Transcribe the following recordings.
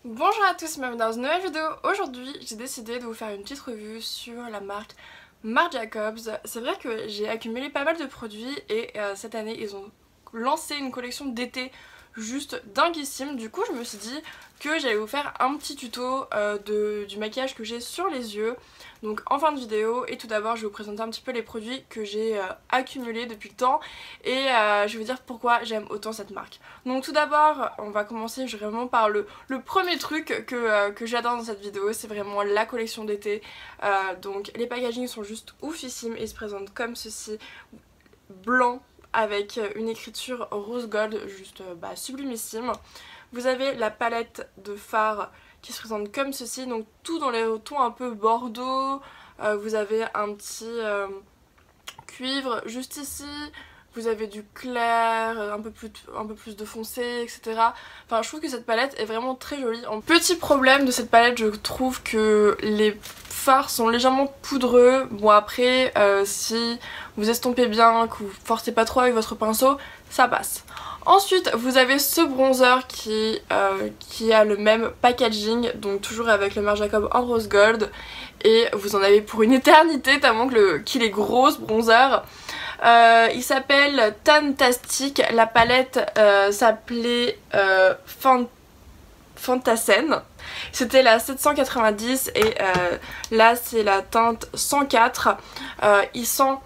Bonjour à tous, bienvenue dans une nouvelle vidéo. Aujourd'hui, j'ai décidé de vous faire une petite revue sur la marque Marc Jacobs. C'est vrai que j'ai accumulé pas mal de produits et cette année, ils ont lancé une collection d'été juste dinguissime. Du coup, je me suis dit que j'allais vous faire un petit tuto du maquillage que j'ai sur les yeux. Donc en fin de vidéo, et tout d'abord je vais vous présenter un petit peu les produits que j'ai accumulés depuis le temps et je vais vous dire pourquoi j'aime autant cette marque. Donc tout d'abord, on va commencer vraiment par le premier truc que j'adore dans cette vidéo, c'est vraiment la collection d'été. Donc les packagings sont juste oufissimes et ils se présentent comme ceci, blanc avec une écriture rose gold juste sublimissime. Vous avez la palette de fard qui se présente comme ceci, donc tout dans les tons un peu bordeaux. Vous avez un petit cuivre juste ici, vous avez du clair, un peu plus de foncé, etc. Enfin, je trouve que cette palette est vraiment très jolie. Petit problème de cette palette, je trouve que les fards sont légèrement poudreux. Bon après, si vous estompez bien, que vous forcez pas trop avec votre pinceau, ça passe. Ensuite, vous avez ce bronzer qui a le même packaging, donc toujours avec le Marc Jacobs en rose gold. Et vous en avez pour une éternité tellement qu'il est gros ce bronzer. Il s'appelle Tantastic, la palette s'appelait Fantasen. C'était la 790 et là c'est la teinte 104. Il sent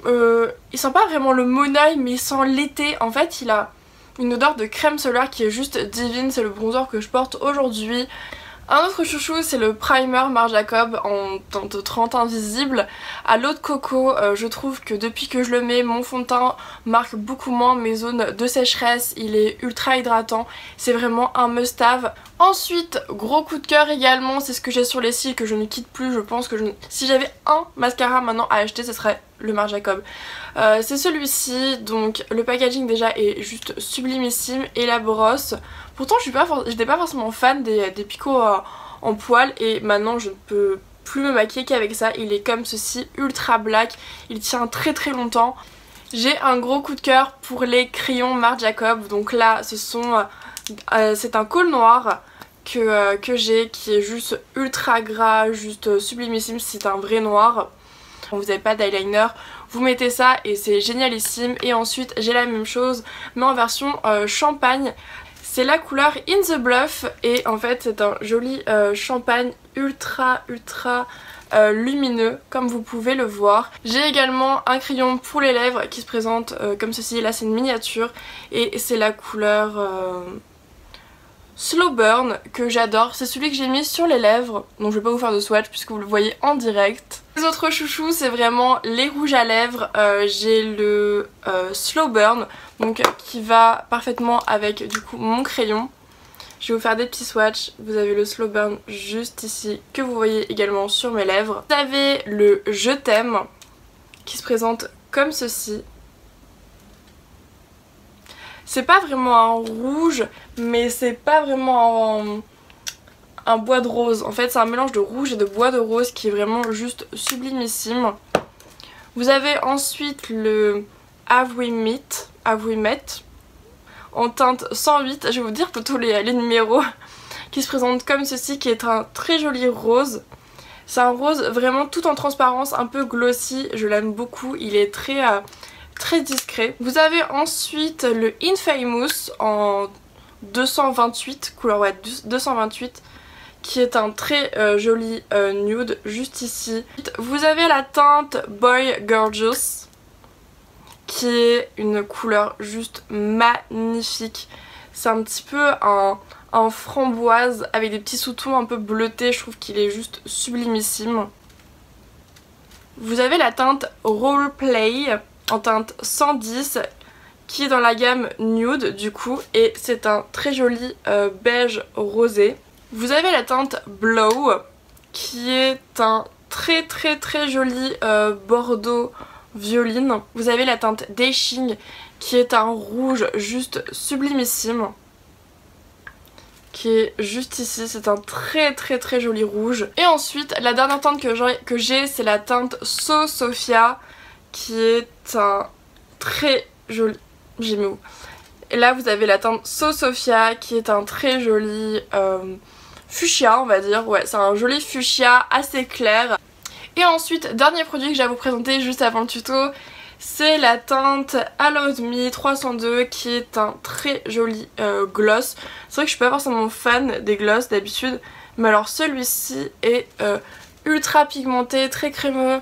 pas vraiment le monoeil mais il sent l'été. En fait il a une odeur de crème solaire qui est juste divine, c'est le bronzer que je porte aujourd'hui. Un autre chouchou, c'est le primer Marc Jacobs en teinte 30 invisible à l'eau de coco. Je trouve que depuis que je le mets, mon fond de teint marque beaucoup moins mes zones de sécheresse. Il est ultra hydratant, c'est vraiment un must-have. Ensuite, gros coup de cœur également, c'est ce que j'ai sur les cils que je ne quitte plus. Je pense que si j'avais un mascara maintenant à acheter, ce serait le Marc Jacobs. C'est celui-ci, donc le packaging déjà est juste sublimissime et la brosse. Pourtant j'étais pas forcément fan des picots en poil et maintenant je ne peux plus me maquiller qu'avec ça. Il est comme ceci, ultra black, il tient très très longtemps. J'ai un gros coup de cœur pour les crayons Marc Jacobs, donc là c'est un col noir que j'ai qui est juste ultra gras, juste sublimissime, c'est un vrai noir. Vous n'avez pas d'eyeliner, vous mettez ça et c'est génialissime. Et ensuite j'ai la même chose mais en version champagne. C'est la couleur In The Bluff et en fait c'est un joli champagne ultra lumineux comme vous pouvez le voir. J'ai également un crayon pour les lèvres qui se présente comme ceci. Là c'est une miniature et c'est la couleur Slow Burn que j'adore. C'est celui que j'ai mis sur les lèvres, donc je vais pas vous faire de swatch puisque vous le voyez en direct. Les autres chouchous c'est vraiment les rouges à lèvres. J'ai le Slow Burn donc qui va parfaitement avec du coup mon crayon. Je vais vous faire des petits swatchs. Vous avez le Slow Burn juste ici que vous voyez également sur mes lèvres. Vous avez le Je t'aime qui se présente comme ceci. C'est pas vraiment un rouge mais c'est pas vraiment un bois de rose. En fait c'est un mélange de rouge et de bois de rose qui est vraiment juste sublimissime. Vous avez ensuite le Have We Met en teinte 108. Je vais vous dire plutôt les numéros qui se présentent comme ceci, qui est un très joli rose. C'est un rose vraiment tout en transparence, un peu glossy, je l'aime beaucoup, il est très discret. Vous avez ensuite le Infamous en 228, couleur 228, qui est un très joli nude juste ici. Vous avez la teinte Boy Gorgeous qui est une couleur juste magnifique. C'est un petit peu un framboise avec des petits sous-tons un peu bleutés, je trouve qu'il est juste sublimissime. Vous avez la teinte Roleplay en teinte 110 qui est dans la gamme nude du coup et c'est un très joli beige rosé. Vous avez la teinte Blow qui est un très joli bordeaux violine. Vous avez la teinte Dashing qui est un rouge juste sublimissime qui est juste ici, c'est un très joli rouge. Et ensuite la dernière teinte que j'ai c'est la teinte So Sophia qui est un très joli... J'ai mis où Et là vous avez la teinte So Sophia qui est un très joli fuchsia on va dire. Ouais, c'est un joli fuchsia assez clair. Et ensuite, dernier produit que j'ai à vous présenter juste avant le tuto, c'est la teinte Allow Me 302 qui est un très joli gloss. C'est vrai que je suis pas forcément fan des gloss d'habitude, mais alors celui-ci est ultra pigmenté, très crémeux.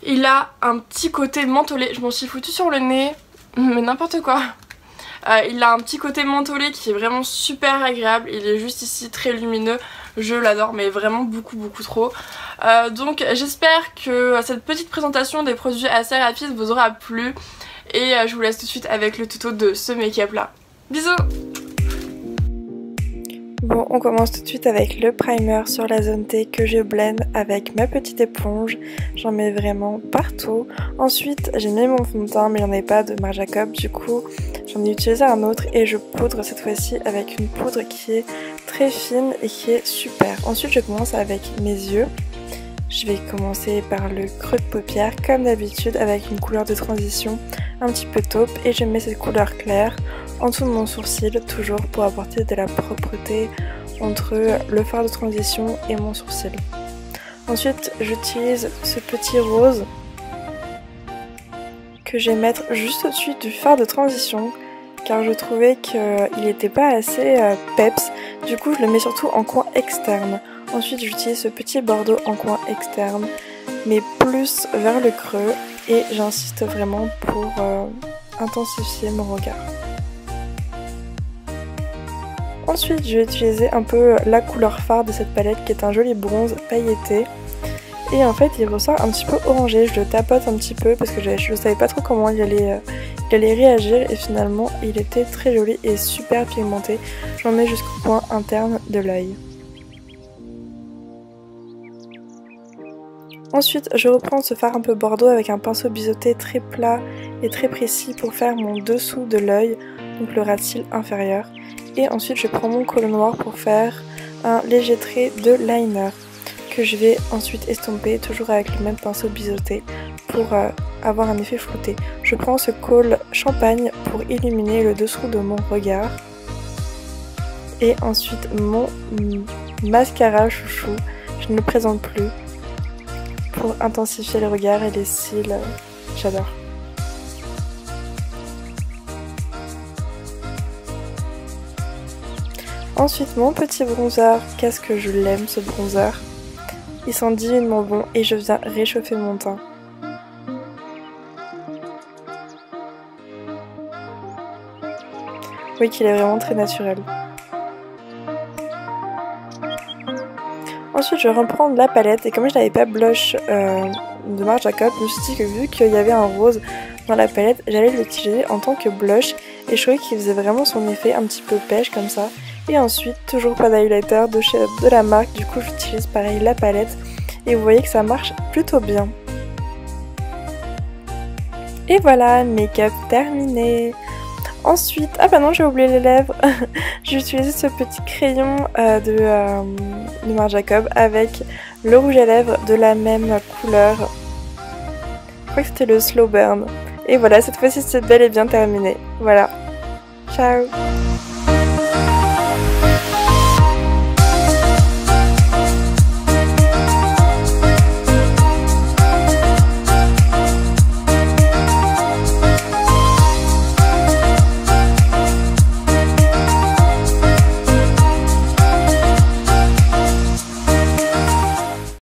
Il a un petit côté mentholé, je m'en suis foutu sur le nez, mais n'importe quoi. Il a un petit côté mentholé qui est vraiment super agréable, il est juste ici très lumineux, je l'adore mais vraiment beaucoup trop. Donc j'espère que cette petite présentation des produits assez rapides vous aura plu et je vous laisse tout de suite avec le tuto de ce make-up là. Bisous! Bon, on commence tout de suite avec le primer sur la zone T que je blende avec ma petite éponge. J'en mets vraiment partout. Ensuite, j'ai mis mon fond de teint mais il n'y en avait pas de Marc Jacob. Du coup, j'en ai utilisé un autre et je poudre cette fois-ci avec une poudre qui est très fine et qui est super. Ensuite, je commence avec mes yeux. Je vais commencer par le creux de paupière comme d'habitude avec une couleur de transition un petit peu taupe et je mets cette couleur claire en dessous de mon sourcil, toujours pour apporter de la propreté entre le fard de transition et mon sourcil. Ensuite, j'utilise ce petit rose que je vais mettre juste au-dessus du fard de transition car je trouvais qu'il n'était pas assez peps, du coup je le mets surtout en coin externe. Ensuite j'utilise ce petit bordeaux en coin externe mais plus vers le creux et j'insiste vraiment pour intensifier mon regard. Ensuite je vais utiliser un peu la couleur phare de cette palette qui est un joli bronze pailleté. Et en fait il ressort un petit peu orangé, je le tapote un petit peu parce que je ne savais pas trop comment il allait réagir et finalement il était très joli et super pigmenté. J'en mets jusqu'au point interne de l'œil. Ensuite je reprends ce fard un peu bordeaux avec un pinceau biseauté très plat et très précis pour faire mon dessous de l'œil, donc le ras de cils inférieur. Et ensuite je prends mon col noir pour faire un léger trait de liner que je vais ensuite estomper toujours avec le même pinceau biseauté pour avoir un effet flouté. Je prends ce col champagne pour illuminer le dessous de mon regard et ensuite mon mascara chouchou, je ne le présente plus, pour intensifier le regard et les cils, j'adore. Ensuite mon petit bronzer, qu'est-ce que je l'aime ce bronzer. Il sent divinement bon et je viens réchauffer mon teint. Oui, qu'il est vraiment très naturel. Ensuite je reprends la palette et comme je n'avais pas blush de Marc Jacob, je me suis dit que vu qu'il y avait un rose dans la palette, j'allais l'utiliser en tant que blush et je trouvais qu'il faisait vraiment son effet un petit peu pêche comme ça. Et ensuite, toujours pas d'highlighter de la marque, du coup j'utilise pareil la palette et vous voyez que ça marche plutôt bien. Et voilà, make-up terminé. Ensuite, ah bah non j'ai oublié les lèvres, j'ai utilisé ce petit crayon de Marc Jacob avec le rouge à lèvres de la même couleur. Je crois que c'était le Slow Burn. Et voilà, cette fois-ci c'est bel et bien terminé. Voilà, ciao.